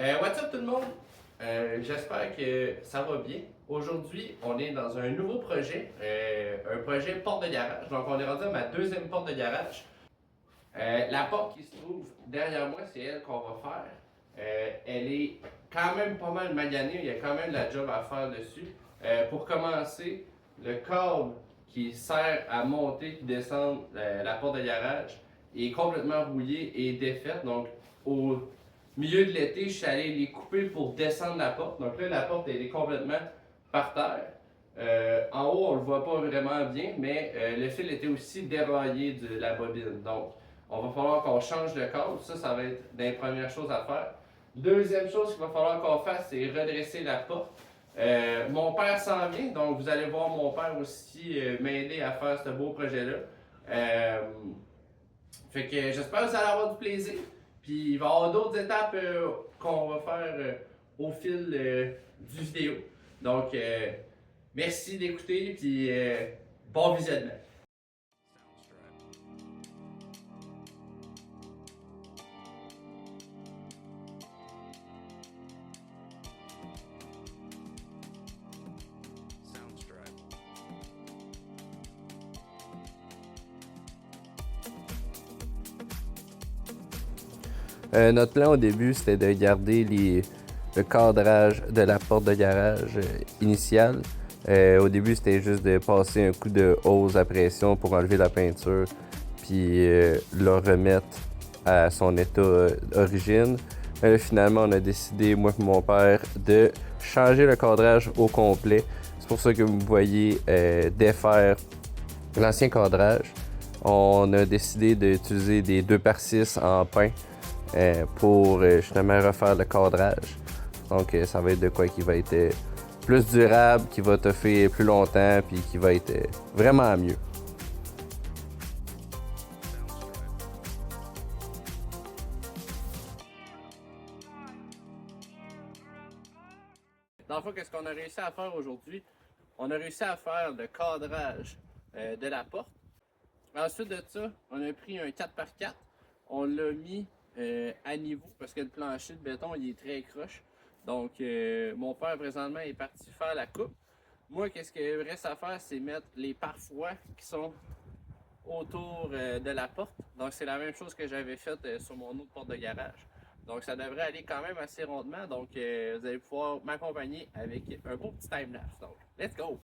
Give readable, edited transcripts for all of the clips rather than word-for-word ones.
What's up tout le monde? J'espère que ça va bien. Aujourd'hui, on est dans un nouveau projet, un projet porte de garage. Donc, on est rendu à ma deuxième porte de garage. La porte qui se trouve derrière moi, c'est elle qu'on va faire. Elle est quand même pas mal maganée, il y a quand même de la job à faire dessus. Pour commencer, le câble qui sert à monter et descendre la porte de garage est complètement rouillé et défait. Donc, au milieu de l'été, je suis allé les couper pour descendre la porte. Donc là, la porte elle est complètement par terre. En haut, on ne le voit pas vraiment bien, mais le fil était aussi déraillé de la bobine. Donc, on va falloir qu'on change le câble. Ça va être des premières choses à faire. Deuxième chose qu'il va falloir qu'on fasse, c'est redresser la porte. Mon père s'en vient, donc vous allez voir mon père aussi m'aider à faire ce beau projet-là. Fait que j'espère que vous allez avoir du plaisir. Puis il va y avoir d'autres étapes qu'on va faire au fil du vidéo. Donc, merci d'écouter, puis bon visionnement. Notre plan au début, c'était de garder le cadrage de la porte de garage initiale. Au début, c'était juste de passer un coup de hose à pression pour enlever la peinture, puis le remettre à son état d'origine. Finalement, on a décidé, moi et mon père, de changer le cadrage au complet. C'est pour ça que vous voyez défaire l'ancien cadrage. On a décidé d'utiliser des 2x6 en pin pour justement refaire le cadrage. Donc ça va être de quoi qui va être plus durable, qui va toffer plus longtemps, puis qui va être vraiment mieux. Dans le fond, qu'est-ce qu'on a réussi à faire aujourd'hui? On a réussi à faire le cadrage de la porte. Ensuite de ça, on a pris un 4x4, on l'a mis à niveau parce que le plancher de béton il est très croche. Donc, mon père présentement est parti faire la coupe. Moi, qu'est-ce qu'il reste à faire, c'est mettre les pare-froids qui sont autour de la porte. Donc, c'est la même chose que j'avais fait sur mon autre porte de garage. Donc, ça devrait aller quand même assez rondement. Donc, vous allez pouvoir m'accompagner avec un beau petit time-lapse. Donc, let's go!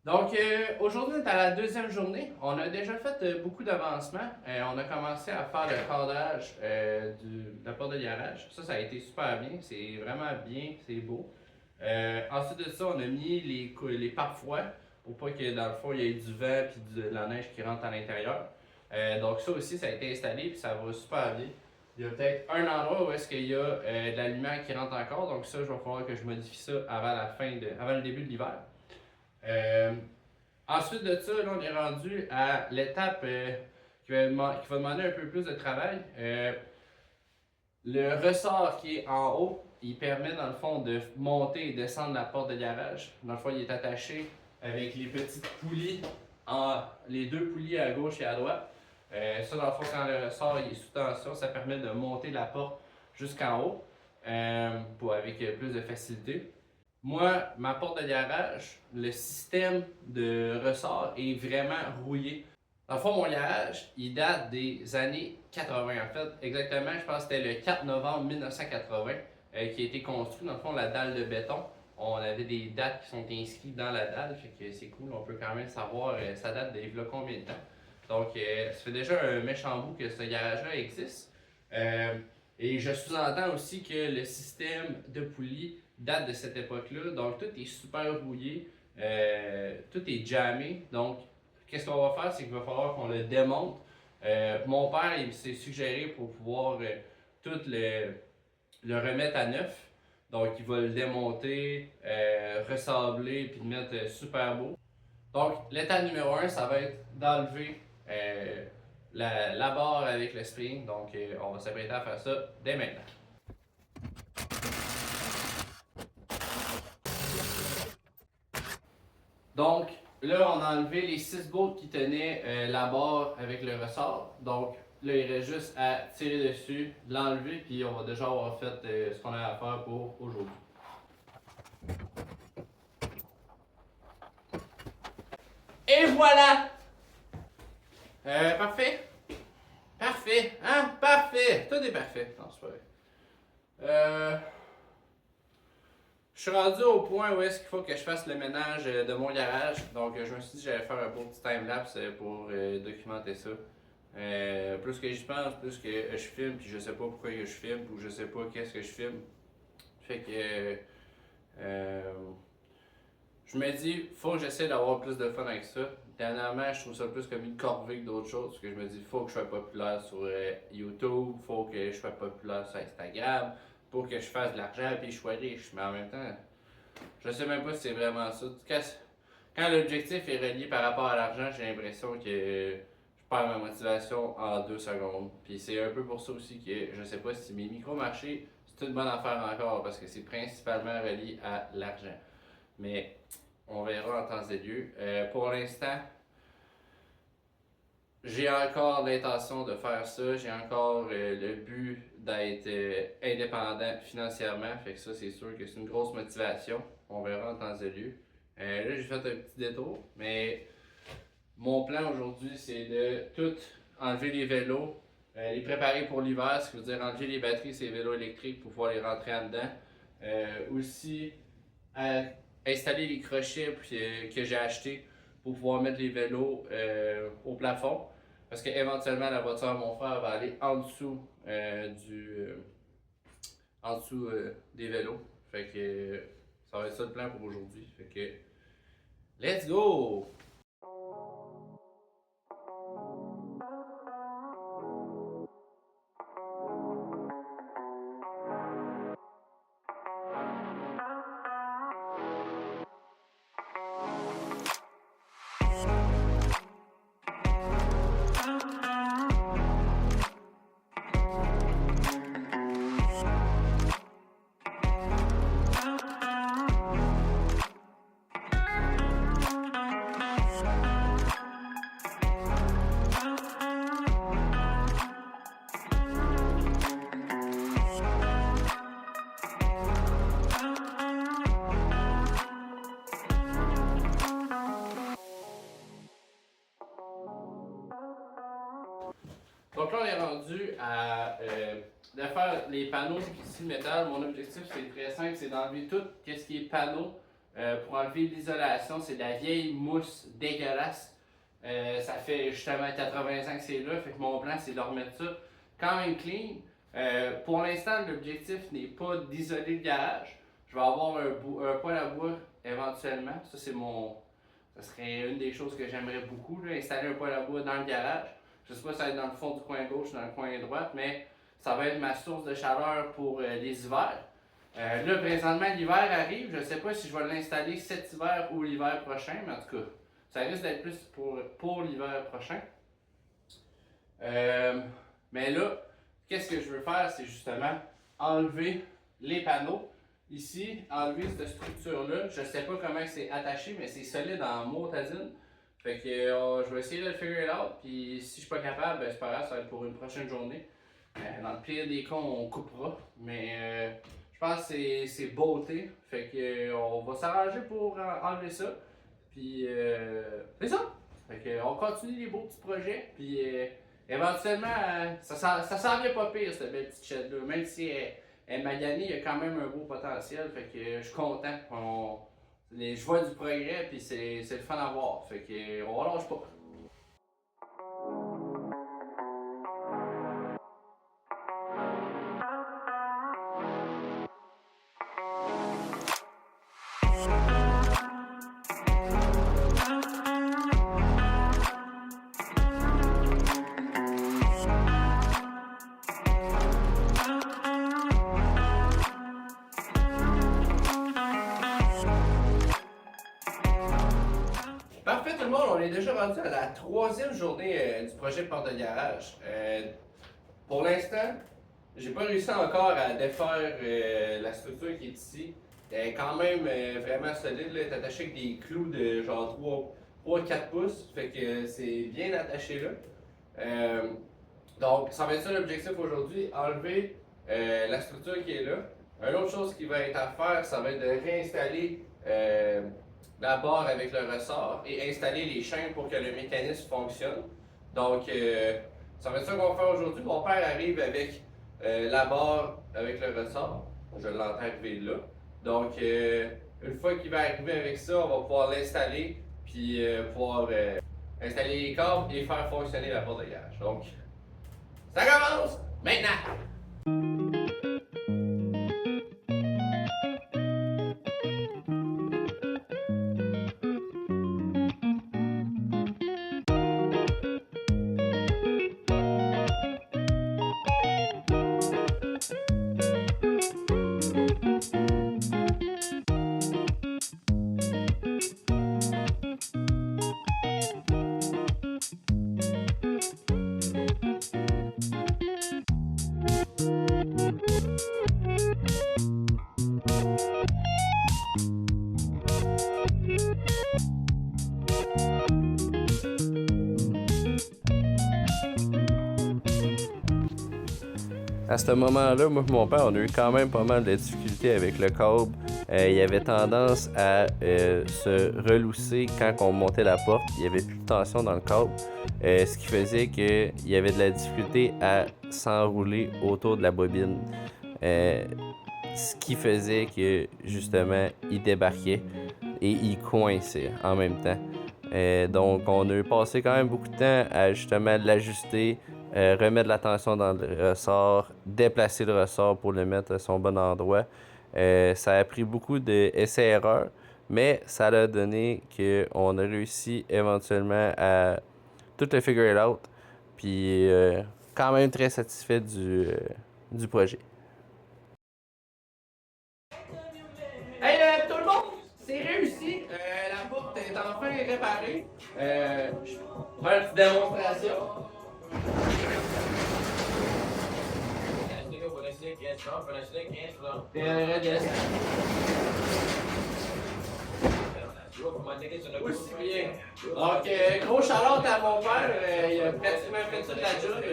Donc, aujourd'hui, on est à la deuxième journée. On a déjà fait beaucoup d'avancements. On a commencé à faire le cadrage de la porte de garage. Ça a été super bien. C'est vraiment bien, c'est beau. Ensuite de ça, on a mis les pare-froids pour pas que dans le fond, il y ait du vent et de la neige qui rentre à l'intérieur. Donc, ça aussi, ça a été installé et ça va super bien. Il y a peut-être un endroit où est-ce qu'il y a de la lumière qui rentre encore. Donc, ça, je vais falloir que je modifie ça avant le début de l'hiver. Ensuite de ça, là, on est rendu à l'étape qui va demander un peu plus de travail. Le ressort qui est en haut, il permet dans le fond de monter et descendre la porte de garage. Dans le fond, il est attaché avec les petites poulies, les deux poulies à gauche et à droite. Ça, dans le fond, quand le ressort il est sous tension, ça permet de monter la porte jusqu'en haut avec plus de facilité. Moi, ma porte de garage, le système de ressort est vraiment rouillé. Dans le fond, mon garage, il date des années 80. En fait, exactement, je pense que c'était le 4 novembre 1980 qui a été construit. Dans le fond, la dalle de béton. On avait des dates qui sont inscrites dans la dalle, fait que c'est cool. On peut quand même savoir ça date d'il y a combien de temps. Donc, ça fait déjà un méchant bout que ce garage-là existe. Et je sous-entends aussi que le système de poulie date de cette époque-là. Donc, tout est super rouillé, tout est jammé. Donc, qu'est-ce qu'on va faire, c'est qu'il va falloir qu'on le démonte. Mon père, il s'est suggéré pour pouvoir tout le remettre à neuf. Donc il va le démonter, ressabler puis le mettre super beau. Donc l'étape numéro 1, ça va être d'enlever la barre avec le spring. Donc on va s'apprêter à faire ça dès maintenant. Donc là, on a enlevé les 6 bolts qui tenaient la barre avec le ressort. Donc là, il reste juste à tirer dessus, l'enlever, puis on va déjà avoir fait ce qu'on a à faire pour aujourd'hui. Et voilà! Parfait? Parfait, hein? Parfait! Tout est parfait. Non, c'est pas vrai. Je suis rendu au point où est-ce qu'il faut que je fasse le ménage de mon garage. Donc, je me suis dit que j'allais faire un beau petit time-lapse pour documenter ça. Plus que j'y pense, plus que je filme, puis je sais pas pourquoi que je filme, ou je sais pas qu'est-ce que je filme. Fait que je me dis, faut que j'essaie d'avoir plus de fun avec ça. Dernièrement, je trouve ça plus comme une corvée que d'autres choses, parce que je me dis, faut que je sois populaire sur YouTube, faut que je sois populaire sur Instagram, pour que je fasse de l'argent et je sois riche. Mais en même temps, je sais même pas si c'est vraiment ça. Quand l'objectif est relié par rapport à l'argent, j'ai l'impression que je perds ma motivation en 2 secondes. Puis c'est un peu pour ça aussi que je sais pas si mes micro-marchés, c'est une bonne affaire encore, parce que c'est principalement relié à l'argent. Mais on verra en temps et lieu. Pour l'instant, j'ai encore l'intention de faire ça. J'ai encore le but d'être indépendant financièrement. Fait que ça, c'est sûr que c'est une grosse motivation. On verra en temps et lieu. Là, j'ai fait un petit détour. Mais mon plan aujourd'hui, c'est de tout enlever les vélos, les préparer pour l'hiver, ce qui veut dire enlever les batteries sur les vélos électriques pour pouvoir les rentrer en dedans. Aussi, installer les crochets que j'ai achetés pour pouvoir mettre les vélos au plafond. Parce qu'éventuellement, la voiture de mon frère va aller en dessous, des vélos. Fait que ça va être ça le plan pour aujourd'hui. Fait que, let's go! Donc là, on est rendu à de faire les panneaux ici métal. Mon objectif, c'est très simple, c'est d'enlever tout ce qui est panneau pour enlever l'isolation. C'est de la vieille mousse dégueulasse. Ça fait justement 80 ans que c'est là, fait que mon plan, c'est de remettre ça quand même clean. Pour l'instant, l'objectif n'est pas d'isoler le garage. Je vais avoir un poêle à bois éventuellement. Ça serait une des choses que j'aimerais beaucoup, là, installer un poêle à bois dans le garage. Je sais pas si ça va être dans le fond du coin gauche ou dans le coin droit, mais ça va être ma source de chaleur pour les hivers. Là, présentement, l'hiver arrive. Je sais pas si je vais l'installer cet hiver ou l'hiver prochain, mais en tout cas, ça risque d'être plus pour l'hiver prochain. Mais là, qu'est-ce que je veux faire, c'est justement enlever les panneaux. Ici, enlever cette structure-là. Je sais pas comment c'est attaché, mais c'est solide en motadine. Fait que je vais essayer de le figure out, puis si je suis pas capable, ben, c'est pas grave, ça va être pour une prochaine journée. Dans le pire des cas, on coupera, mais je pense que c'est beauté. Fait que on va s'arranger pour enlever ça. Puis c'est ça! Fait que on continue les beaux petits projets, puis éventuellement, ça s'en vient pas pire, cette belle petite shed-là. Même si elle est maganée, il y a quand même un beau potentiel, fait que je suis content. Je vois du progrès, puis c'est le fun à voir. Fait que on lâche pas. le monde, on est déjà rendu à la 3e journée du projet porte de garage. Pour l'instant, j'ai pas réussi encore à défaire la structure qui est ici. Elle est quand même vraiment solide, là. Elle est attachée avec des clous de genre 3-4 pouces, fait que c'est bien attaché là. Donc, ça va être ça l'objectif aujourd'hui, enlever la structure qui est là. Une autre chose qui va être à faire, ça va être de réinstaller la barre avec le ressort et installer les chaînes pour que le mécanisme fonctionne. Donc, ça va être ça qu'on va faire aujourd'hui. Mon père arrive avec la barre avec le ressort. Je l'entends arriver là. Donc, une fois qu'il va arriver avec ça, on va pouvoir l'installer puis pouvoir installer les câbles et faire fonctionner la porte de garage. Donc, ça commence maintenant! À ce moment-là, moi et mon père, on a eu quand même pas mal de difficultés avec le câble. Il avait tendance à se relousser quand on montait la porte. Il n'y avait plus de tension dans le câble, ce qui faisait qu'il y avait de la difficulté à s'enrouler autour de la bobine. Ce qui faisait que, justement, il débarquait et il coinçait en même temps. Donc, on a passé quand même beaucoup de temps à justement l'ajuster, remettre la tension dans le ressort, déplacer le ressort pour le mettre à son bon endroit. Ça a pris beaucoup d'essais-erreurs, mais ça a donné qu'on a réussi éventuellement à tout le figure it out. Puis, quand même très satisfait du projet. Hey tout le monde, c'est réussi. La porte est enfin réparée. Je vais faire une petite démonstration. Aussi bien. Donc, gros shout-out à mon père. Il a pratiquement fait toute la job.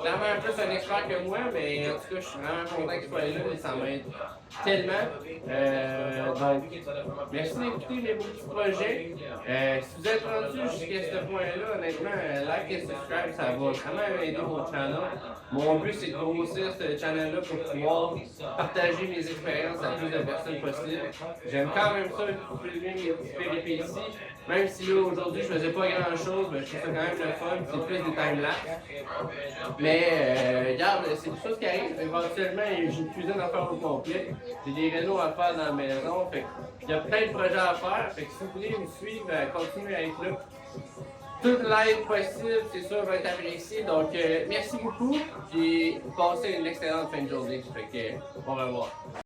Clairement plus un expert que moi, mais en tout cas, je suis vraiment content qu'il soit là. Ça m'aide tellement. Donc, merci d'écouter mes beaux petits projets. Si vous êtes rendu jusqu'à ce point-là, honnêtement, like et subscribe, ça va vraiment aider mon channel. Mon but, c'est de grossir ce channel-là pour pouvoir partager mes expériences à plus de personnes possible. J'aime quand même ça, filmer mes petites péripéties. Même si là, aujourd'hui, je faisais pas grand-chose, mais je trouve ça quand même le fun. C'est plus des time-lapse. Mais, regarde, c'est des choses qui arrivent. Éventuellement, j'ai une cuisine à faire au complet. J'ai des rénaux à faire dans la maison. Fait il y a plein de projets à faire. Fait que si vous voulez me suivre, continuez à être là. Toute l'aide possible, c'est sûr, va être apprécié. Donc, merci beaucoup. Puis, passez une excellente fin de journée. Fait que, au revoir.